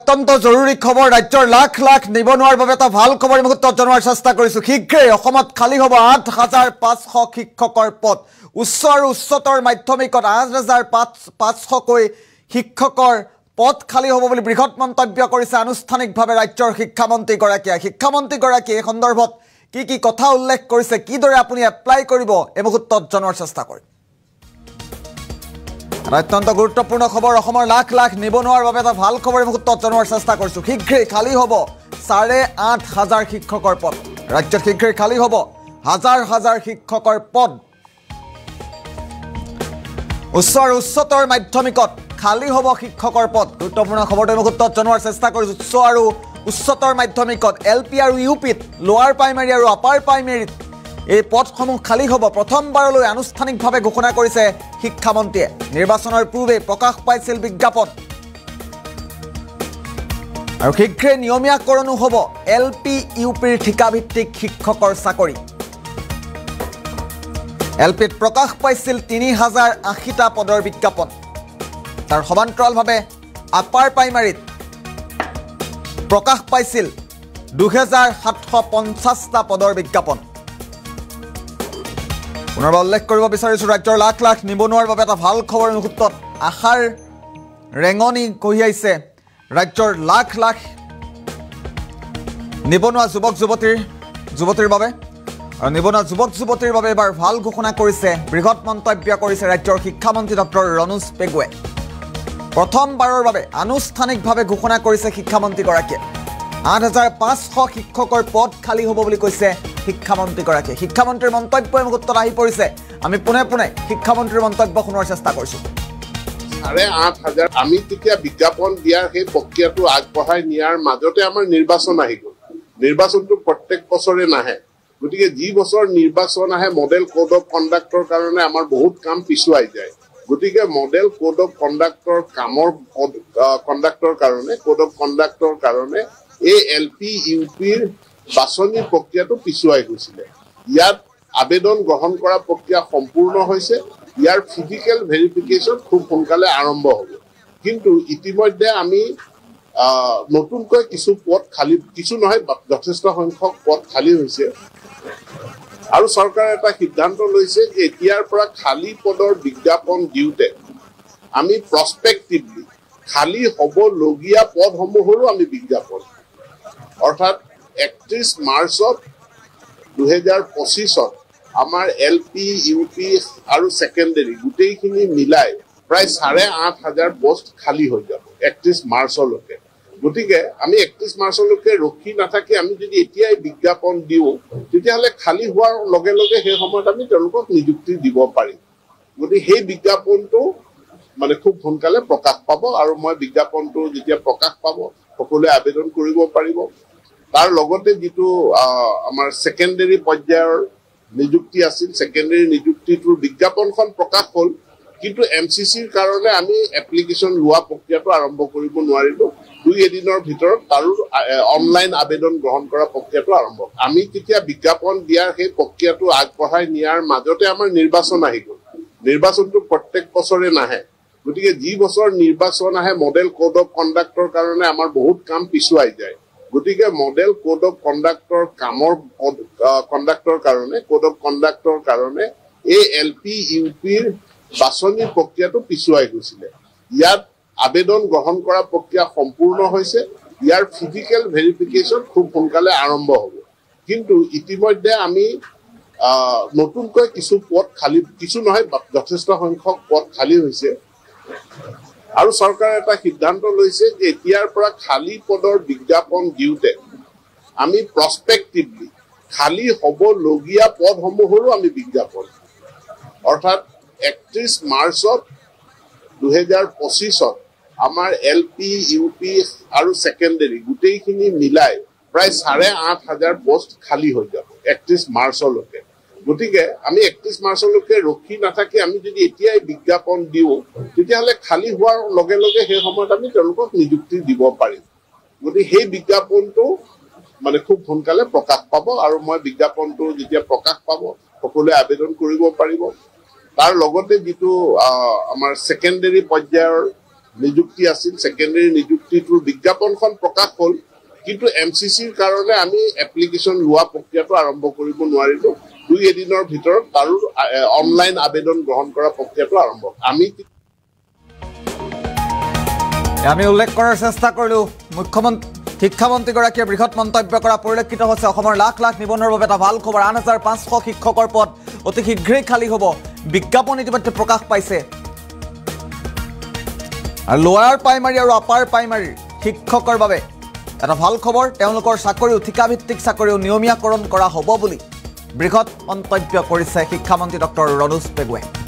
অত্যন্ত জৰুৰী খবৰ ৰাজ্যৰ লাখ লাখ নিবনুৱাৰ বাবে এটা ভাল খবৰ মুহূৰ্তত জনোৱাৰ চেষ্টা কৰিছো শীঘ্ৰে অসমত খালী হ'ব ৮৫০০ শিক্ষকৰ পদ উচ্চ আৰু উচ্চতৰ মাধ্যমিকত ৮৫০০ কৈ শিক্ষকৰ পদ খালী হ'ব বুলি বৃহৎ মন্তব্য কৰিছে আনুষ্ঠানিকভাৱে ৰাজ্যৰ শিক্ষামন্ত্ৰীগৰাকীয়ে এই সন্দৰ্ভত কি কথা উল্লেখ কৰিছে কিদৰে আপুনি এপ্লাই কৰিব এই মুহূৰ্তত জনোৱাৰ চেষ্টা কৰিম অত্যন্ত গুৰুত্বপূৰ্ণ খবৰ অসমৰ লাখ লাখ নিবনুৱাৰ বাবে এটা ভাল খবৰ মুহূৰ্তত জনোৱাৰ চেষ্টা কৰিছো শীঘ্ৰে খালী হ'ব ৮৫০০ শিক্ষকৰ পদ ৰাজ্যত শীঘ্ৰে খালী হ'ব হাজাৰ হাজাৰ শিক্ষকৰ পদ উচ্চ আৰু উচ্চতৰ মাধ্যমিকত খালী হ'ব শিক্ষকৰ পদ গুৰুত্বপূৰ্ণ খবৰটো মুহূৰ্তত জনোৱাৰ চেষ্টা কৰিছো উচ্চ আৰু উচ্চতৰ মাধ্যমিকত এলপি আৰু ইউপিত লোৱাৰ প্ৰাইমাৰী আৰু আপাৰ প্ৰাইমাৰীত এই পদসমূহ খালী হ'ব প্ৰথমবাৰলৈ আনুষ্ঠানিকভাৱে ঘোষণা কৰিছে শিক্ষামন্ত্ৰীয়ে নিৰ্বাচনৰ পূৰ্বে প্ৰকাশ পাইছিল বিজ্ঞাপন আৰু শীঘ্ৰে নিয়মীয়াকৰণো হ'ব এলপি ইউপিৰ ঠিকাভিত্তিক শিক্ষকৰ চাকৰি এলপিত প্ৰকাশ পাইছিল ৩০৮০টা পদৰ বিজ্ঞাপন তাৰ সমান্তৰালভাৱে আপাৰ প্ৰাইমাৰীত প্ৰকাশ পাইছিল ২৭৫০টা পদৰ বিজ্ঞাপন পুনৰবাৰ উল্লেখ কৰিব বিচাৰিছো ৰাজ্যৰ লাখ লাখ নিবনুৱাৰ বাবে এটা ভাল খবৰ মুহূৰ্তত আশাৰ ৰেঙনি কঢ়িয়াইছে ৰাজ্যৰ লাখ লাখ নিবনুৱা যুৱতীৰ বাবে আৰু নিবনুৱা যুৱতীৰ বাবে এবাৰ ভাল ঘোষণা কৰিছে বৃহৎ মন্তব্য কৰিছে ৰাজ্যৰ শিক্ষামন্ত্ৰী ডক্টৰ ৰণোজ পেগুৱে প্ৰথমবাৰৰ বাবে আনুষ্ঠানিকভাৱে ঘোষণা কৰিছে শিক্ষামন্ত্ৰীগৰাকীয়ে ৮৫০০ শিক্ষকৰ পদ খালী হ'ব বুলি কৈছে শিক্ষামন্ত্ৰীগৰাকীয়ে শিক্ষামন্ত্ৰীৰ মন্তব্যই মুহূৰ্তত আহি পৰিছে আমি পুনে শিক্ষামন্ত্ৰীৰ মন্তব্য শুনোৱাৰ চেষ্টা কৰিছো ৮৫০০ আমি তেতিয়া বিজ্ঞাপন দিয়াৰ সেই প্ৰক্ৰিয়াটো আগবঢ়াই নিয়াৰ মাজতে আমাৰ নিৰ্বাচন আহি গ'ল নিৰ্বাচনটো প্ৰত্যেক বছৰে নাহে গতিকে যি বছৰ নিৰ্বাচন আহে মডেল কোড অফ কণ্ডাক্টৰ কাৰণে আমাৰ বহুত কাম পিছুৱাই যায় গতিকে মডেল কোড অফ কণ্ডাক্টৰ কাৰণে এই এলপি ইউপিৰ বাছনিৰ প্ৰক্ৰিয়াটো পিছুৱাই গৈছিলে ইয়াত আবেদন গ্ৰহণ কৰা প্ৰক্ৰিয়া সম্পূৰ্ণ হৈছে ইয়াৰ ফিজিকেল ভেৰিফিকেশ্যন খুব সোনকালে আৰম্ভ হ'ব কিন্তু ইতিমধ্যে আমি নতুনকৈ কিছু পদ খালী কিছু নহয় যথেষ্ট সংখ্যক পদ খালী হৈছে আৰু চৰকাৰে এটা সিদ্ধান্ত লৈছে যে এতিয়াৰ পৰা খালী পদৰ বিজ্ঞাপন দিওঁতে আমি প্ৰস্পেক্টিভলি খালী হ'বলগীয়া পদসমূহৰো আমি বিজ্ঞাপন অৰ্থাৎ ৩১ মাৰ্চত ২০২৫ত আমাৰ এলপি ইউপি আৰু ছেকেণ্ডেৰী গোটেইখিনি মিলাই প্ৰায় ৮৫০০ পষ্ট খালী হৈ যাব ৩১ মাৰ্চলৈকে গতিকে আমি ৩১ মাৰ্চলৈকে ৰখি নাথাকি আমি যদি এতিয়াই বিজ্ঞাপন দিওঁ তেতিয়াহ'লে খালী হোৱাৰ লগে লগে সেই সময়ত আমি তেওঁলোকক নিযুক্তি দিব পাৰিম গতিকে সেই বিজ্ঞাপনটো মানে খুব সোনকালে প্ৰকাশ পাব আৰু মই বিজ্ঞাপনটো যেতিয়া প্ৰকাশ পাব সকলোৱে আবেদন কৰিব পাৰিব তাৰ লগতে যিটো আমাৰ ছেকেণ্ডেৰী পৰ্যায়ৰ নিযুক্তি আছিল ছেকেণ্ডেৰী নিযুক্তিটোৰ বিজ্ঞাপনখন প্ৰকাশ হ'ল কিন্তু এমচিচিৰ কাৰণে আমি এপ্লিকেশ্যন লোৱা প্ৰক্ৰিয়াটো আৰম্ভ কৰিব নোৱাৰিলোঁ ২ এদিনৰ ভিতৰত তাৰো অনলাইন আবেদন গ্ৰহণ কৰা প্ৰক্ৰিয়াটো আৰম্ভ আমি তেতিয়া বিজ্ঞাপন দিয়াৰ সেই প্ৰক্ৰিয়াটো আগবঢ়াই নিয়াৰ মাজতে আমাৰ নিৰ্বাচন আহি গ'ল নিৰ্বাচনটো প্ৰত্যেক বছৰে নাহে গতিকে যি বছৰ নিৰ্বাচন আহে মডেল কোড অফ কণ্ডাক্টৰ কাৰণে আমাৰ বহুত কাম পিছুৱাই যায় গতিকে মডেল কোড অফ কণ্ডাক্টৰ কাৰণে এই এলপি ইউপিৰ বাছনিৰ প্ৰক্ৰিয়াটো পিছুৱাই গৈছিলে ইয়াত আবেদন গ্ৰহণ কৰা প্ৰক্ৰিয়া সম্পূৰ্ণ হৈছে ইয়াৰ ফিজিকেল ভেৰিফিকেশ্যন খুব সোনকালে আৰম্ভ হ'ব কিন্তু ইতিমধ্যে আমি নতুনকৈ কিছু পদ খালী কিছু নহয় যথেষ্ট সংখ্যক পদ খালী হৈছে আৰু চৰকাৰে এটা সিদ্ধান্ত লৈছে যে এতিয়াৰ পৰা খালী পদৰ বিজ্ঞাপন দিওঁতে আমি প্ৰস্পেক্টিভলি খালী হ'বলগীয়া পদসমূহৰো আমি বিজ্ঞাপন অৰ্থাৎ ৩১ মাৰ্চত ২০২৫ত আমাৰ এলপি ইউপি আৰু ছেকেণ্ডেৰী গোটেইখিনি মিলাই প্ৰায় ৮৫০০ পষ্ট খালী হৈ যাব ৩১ মাৰ্চলৈকে গতিকে আমি ৩১ মাৰ্চলৈকে ৰখি নাথাকি আমি যদি এতিয়াই বিজ্ঞাপন দিওঁ তেতিয়াহ'লে খালী হোৱাৰ লগে লগে সেই সময়ত আমি তেওঁলোকক নিযুক্তি দিব পাৰিম গতিকে সেই বিজ্ঞাপনটো মানে খুব সোনকালে প্ৰকাশ পাব আৰু মই বিজ্ঞাপনটো যেতিয়া প্ৰকাশ পাব সকলোৱে আবেদন কৰিব পাৰিব তাৰ লগতে যিটো আমাৰ ছেকেণ্ডেৰী পৰ্যায়ৰ নিযুক্তি আছিল ছেকেণ্ডেৰী নিযুক্তিটোৰ বিজ্ঞাপনখন প্ৰকাশ হ'ল কিন্তু MCCৰ কাৰণে আমি এপ্লিকেশ্যন লোৱা প্ৰক্ৰিয়াটো আৰম্ভ কৰিব নোৱাৰিলো 2 দিনৰ ভিতৰত তাৰো অনলাইন আবেদন গ্ৰহণ কৰা প্ৰক্ৰিয়াটো আৰম্ভ আমি উল্লেখ কৰাৰ চেষ্টা কৰিলোঁ শিক্ষামন্ত্ৰীগৰাকীয়ে বৃহৎ মন্তব্য কৰা পৰিলক্ষিত হৈছে অসমৰ লাখ লাখ নিবনুৱাৰ বাবে এটা ভাল খবৰ 8,500 শিক্ষকৰ পদ অতি শীঘ্ৰেই খালী হ'ব বিজ্ঞাপন ইতিমধ্যে প্ৰকাশ পাইছে আৰু লোৱাৰ প্ৰাইমাৰী আৰু আপাৰ প্ৰাইমাৰীৰ শিক্ষকৰ বাবে এটা ভাল খবৰ তেওঁলোকৰ চাকৰিও ঠিকাভিত্তিক চাকৰিও নিয়মীয়াকৰণ কৰা হ'ব বুলি বৃহৎ মন্তব্য কৰিছে শিক্ষামন্ত্ৰী ডক্টৰ ৰণোজ পেগুৱে